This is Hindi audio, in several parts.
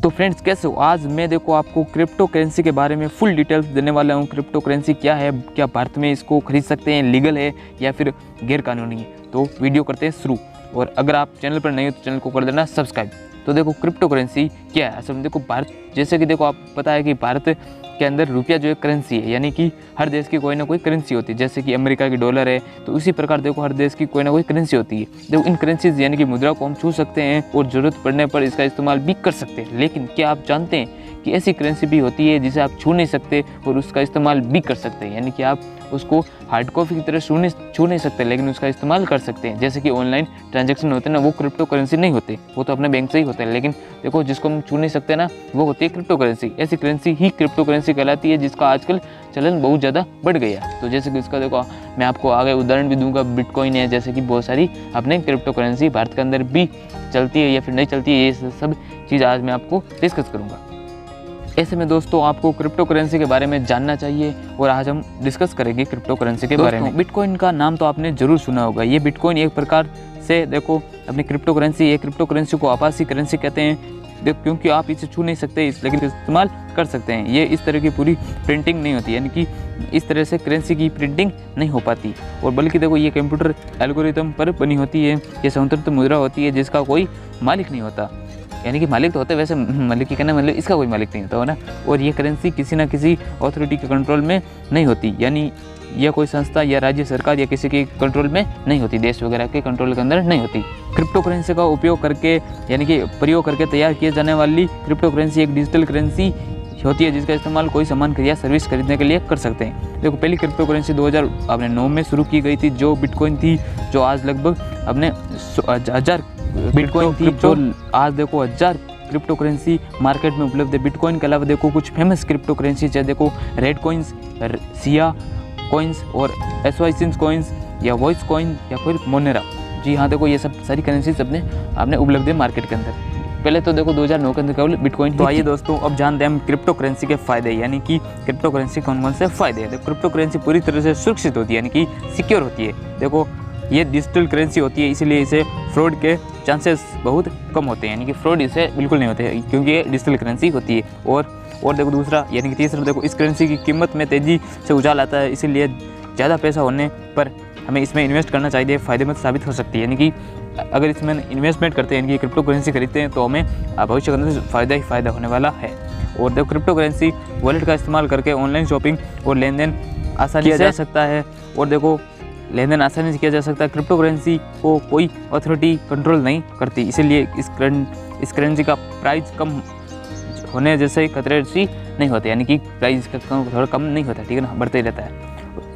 तो फ्रेंड्स कैसे हो, आज मैं देखो आपको क्रिप्टो करेंसी के बारे में फुल डिटेल्स देने वाला हूँ। क्रिप्टो करेंसी क्या है, क्या भारत में इसको खरीद सकते हैं, लीगल है या फिर गैर कानूनी है। तो वीडियो करते हैं शुरू। और अगर आप चैनल पर नहीं हो तो चैनल को कर देना सब्सक्राइब। तो देखो क्रिप्टो करेंसी क्या है असल में, देखो भारत जैसे कि देखो आप पता है कि भारत के अंदर रुपया जो है करेंसी है, यानी कि हर देश की कोई ना कोई करेंसी होती है। जैसे कि अमेरिका की डॉलर है, तो उसी प्रकार देखो हर देश की कोई ना कोई करेंसी होती है। देखो इन करेंसीज यानी कि मुद्रा को हम छू सकते हैं और ज़रूरत पड़ने पर इसका इस्तेमाल भी कर सकते हैं। लेकिन क्या आप जानते हैं कि ऐसी करेंसी भी होती है जिसे आप छू नहीं सकते और उसका इस्तेमाल भी कर सकते हैं, यानी कि आप उसको हार्ड कॉपी की तरह छू नहीं सकते लेकिन उसका इस्तेमाल कर सकते हैं। जैसे कि ऑनलाइन ट्रांजैक्शन होते हैं ना, वो क्रिप्टो करेंसी नहीं होते, वो तो अपने बैंक से ही होते हैं। लेकिन देखो जिसको हम छू नहीं सकते ना, वो होती है क्रिप्टो करेंसी। ऐसी करेंसी ही क्रिप्टो करेंसी कहलाती है, जिसका आजकल चलन बहुत ज़्यादा बढ़ गया। तो जैसे कि इसका देखो मैं आपको आगे उदाहरण भी दूंगा, बिटकॉइन है, जैसे कि बहुत सारी अपने क्रिप्टो करेंसी भारत के अंदर भी चलती है या फिर नहीं चलती है। ये सब चीज़ आज मैं आपको डिस्कस करूँगा। ऐसे में दोस्तों आपको क्रिप्टो करेंसी के बारे में जानना चाहिए और आज हम डिस्कस करेंगे क्रिप्टो करेंसी के बारे में। बिटकॉइन का नाम तो आपने जरूर सुना होगा। ये बिटकॉइन एक प्रकार से देखो अपनी क्रिप्टो करेंसी, ये क्रिप्टो करेंसी को आभासी करेंसी कहते हैं। देखो क्योंकि आप इसे छू नहीं सकते लेकिन इस्तेमाल कर सकते हैं। ये इस तरह की पूरी प्रिंटिंग नहीं होती, यानी कि इस तरह से करेंसी की प्रिंटिंग नहीं हो पाती, और बल्कि देखो ये कंप्यूटर एल्गोरिथम पर बनी होती है। ये स्वतंत्र मुद्रा होती है जिसका कोई मालिक नहीं होता, यानी कि मालिक तो होते वैसे मालिक की कहना मतलब इसका कोई मालिक नहीं होता है ना। और ये करेंसी किसी ना किसी अथॉरिटी के कंट्रोल में नहीं होती, यानी यह कोई संस्था या राज्य सरकार या किसी के कंट्रोल में नहीं होती, देश वगैरह के कंट्रोल के अंदर नहीं होती। क्रिप्टो करेंसी का उपयोग करके यानी कि प्रयोग करके तैयार किए जाने वाली क्रिप्टो करेंसी एक डिजिटल करेंसी होती है जिसका इस्तेमाल कोई सामान या सर्विस खरीदने के लिए कर सकते हैं। देखो पहली क्रिप्टो करेंसी 2009 में शुरू की गई थी, जो बिटकॉइन थी, जो आज लगभग अपने 1000 बिटकॉइन थी, जो आज देखो 1000 क्रिप्टो करेंसी मार्केट में उपलब्ध है। बिटकॉइन के अलावा देखो कुछ फेमस क्रिप्टो करेंसी है, देखो रेड कॉइन्स, सिया कॉइन्स और एसवाइसिन्स कॉइन्स या वॉइस कॉइन या फिर मोनेरा। जी हाँ, देखो ये सब सारी करेंसीज अपने उपलब्ध है मार्केट के अंदर। पहले तो देखो 2009 के अंदर केवल बिटकॉइन। तो आइए दोस्तों अब जानते हैं हम क्रिप्टो करेंसी के फ़ायदे, यानी कि क्रिप्टो करेंसी कौन कौन से फ़ायदे हैं। देखो क्रिप्टो करेंसी पूरी तरह से सुरक्षित होती है, यानी कि सिक्योर होती है। देखो ये डिजिटल करेंसी होती है, इसीलिए इसे फ्रॉड के चांसेस बहुत कम होते हैं, यानी कि फ्रॉड इसे बिल्कुल नहीं होते क्योंकि ये डिजिटल करेंसी होती है। और देखो दूसरा यानी कि तीसरा, देखो इस करेंसी की कीमत में तेज़ी से उछाल आता है, इसीलिए ज़्यादा पैसा होने पर हमें इसमें इन्वेस्ट करना चाहिए, फ़ायदेमंद साबित हो सकती है। यानी कि अगर इसमें इन्वेस्टमेंट करते हैं, यानी कि क्रिप्टो करेंसी खरीदते हैं, तो हमें भविष्य के अंदर फ़ायदा ही फ़ायदा होने वाला है। और देखो क्रिप्टो करेंसी वॉलेट का इस्तेमाल करके ऑनलाइन शॉपिंग और लेन देन आसानी से जा सकता है। और देखो लेन देन आसानी से किया जा सकता है। क्रिप्टो करेंसी को कोई अथॉरिटी कंट्रोल नहीं करती, इसीलिए इस करेंसी का प्राइस कम होने जैसे खतरे सी नहीं होते, यानी कि प्राइस का थोड़ा कम नहीं होता, ठीक है ना, बढ़ते ही रहता है।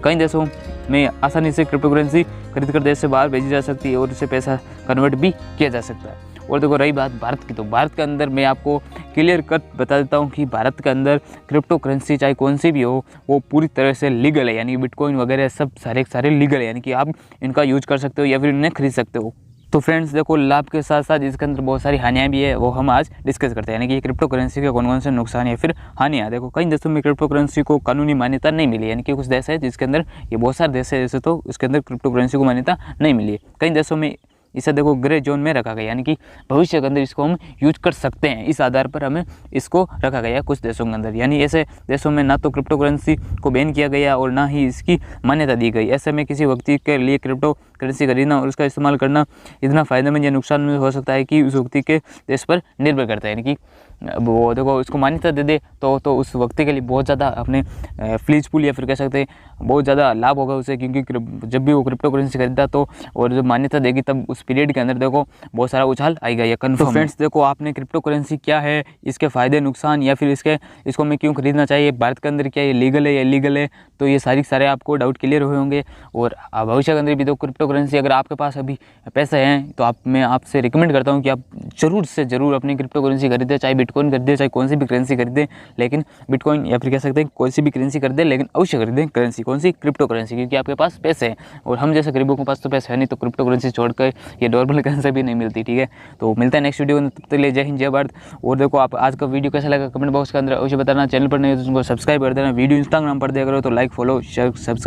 कई देशों में आसानी से क्रिप्टो करेंसी खरीद कर देश से बाहर भेजी जा सकती है और उससे पैसा कन्वर्ट भी किया जा सकता है। और देखो रही बात भारत की, तो भारत के अंदर मैं आपको क्लियर कट बता देता हूँ कि भारत के अंदर क्रिप्टो करेंसी चाहे कौन सी भी हो वो पूरी तरह से लीगल है, यानी बिटकॉइन वगैरह सब सारे लीगल है, यानी कि आप इनका यूज कर सकते हो या फिर इन्हें खरीद सकते हो। तो फ्रेंड्स देखो लाभ के साथ साथ इसके अंदर बहुत सारी हानियाँ भी है, वो हम आज डिस्कस करते हैं, यानी कि क्रिप्टो करेंसी के कौन कौन से नुकसान या फिर हानियाँ। देखो कई देशों में क्रिप्टो करेंसी को कानूनी मान्यता नहीं मिली, यानी कि कुछ देश है जिसके अंदर, ये बहुत सारे देश है जैसे, तो इसके अंदर क्रिप्टो करेंसी को मान्यता नहीं मिली है। कई देशों में इसे देखो ग्रे जोन में रखा गया, यानी कि भविष्य के अंदर इसको हम यूज कर सकते हैं, इस आधार पर हमें इसको रखा गया कुछ देशों के अंदर। यानी ऐसे देशों में ना तो क्रिप्टो करेंसी को बैन किया गया और ना ही इसकी मान्यता दी गई। ऐसे में किसी व्यक्ति के लिए क्रिप्टो करेंसी खरीदना और उसका इस्तेमाल करना इतना फ़ायदेमंद या नुकसान में हो सकता है कि उस व्यक्ति के देश पर निर्भर करता है। यानी कि वो देखो उसको मान्यता दे दे तो उस व्यक्ति के लिए बहुत ज़्यादा अपने फ्लीजफुल या फिर कह सकते हैं बहुत ज़्यादा लाभ होगा उसे, क्योंकि जब भी वो क्रिप्टो करेंसी खरीदा तो और जब मान्यता देगी तब उस पीरियड के अंदर देखो बहुत सारा उछाल आएगा, ये कन्फर्म। तो फ्रेंड्स देखो आपने क्रिप्टो करेंसी क्या है, इसके फ़ायदे नुकसान या फिर इसको हमें क्यों खरीदना चाहिए, भारत के अंदर क्या ये लीगल है या इलीगल है, तो ये सारे आपको डाउट क्लियर हुए होंगे। और भविष्य के अंदर भी तो क्रिप्टो करेंसी अगर आपके पास अभी पैसे हैं तो मैं आपसे रिकमेंड करता हूँ कि आप ज़रूर से ज़रूर अपनी क्रिप्टो करेंसी खरीदें, चाहे बिटकॉइन खरीदें चाहे कौन सी भी करेंसी खरीदें, लेकिन बिटकॉइन या फिर कह सकते हैं कोई सी भी करेंसी खरीदें, लेकिन अवश्य खरीदें करेंसी कौन सी, क्रिप्टो करेंसी, क्योंकि आपके पास पैसे हैं। और हम जैसे गरीबों के पास तो पैसे है नहीं, तो क्रिप्टो करेंसी छोड़कर ये नॉर्मल करेंसी भी नहीं मिलती, ठीक है। तो मिलता है नेक्स्ट वीडियो में, तब तक के लिए जय हिंद जय भारत। और देखो आप आज का वीडियो कैसा लगा कमेंट बॉक्स के अंदर अवश्य बताना, चैनल पर नहीं हो तो उनको सब्सक्राइब कर देना, वीडियो इंस्टाग्राम पर देख रहे हो तो लाइक फॉलो शेयर सब्सक्राइब